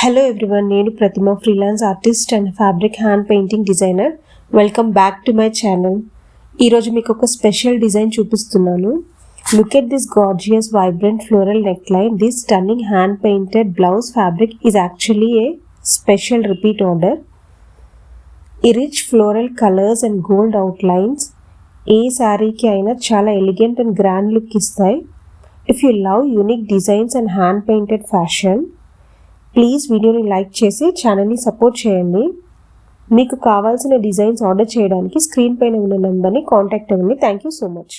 Hello everyone, నేను Pratima freelance artist and fabric hand painting designer. Welcome back to my channel. ఈరోజు మీకు ఒక special design చూపిస్తున్నాను. Look at this gorgeous vibrant floral neck line. This stunning hand painted blouse fabric is actually a special repeat order. ఈ rich floral colours and gold outlines ఏ శారీకి అయినా చాలా elegant and grand look ఇస్తాయి. If you love unique designs and hand painted fashion, please వీడియోని like చేసి ఛానల్ని support చేయండి. మీకు కావాల్సిన డిజైన్స్ ఆర్డర్ చేయడానికి స్క్రీన్ పైన ఉన్న నెంబర్ని కాంటాక్ట్ అవ్వండి. Thank you so much.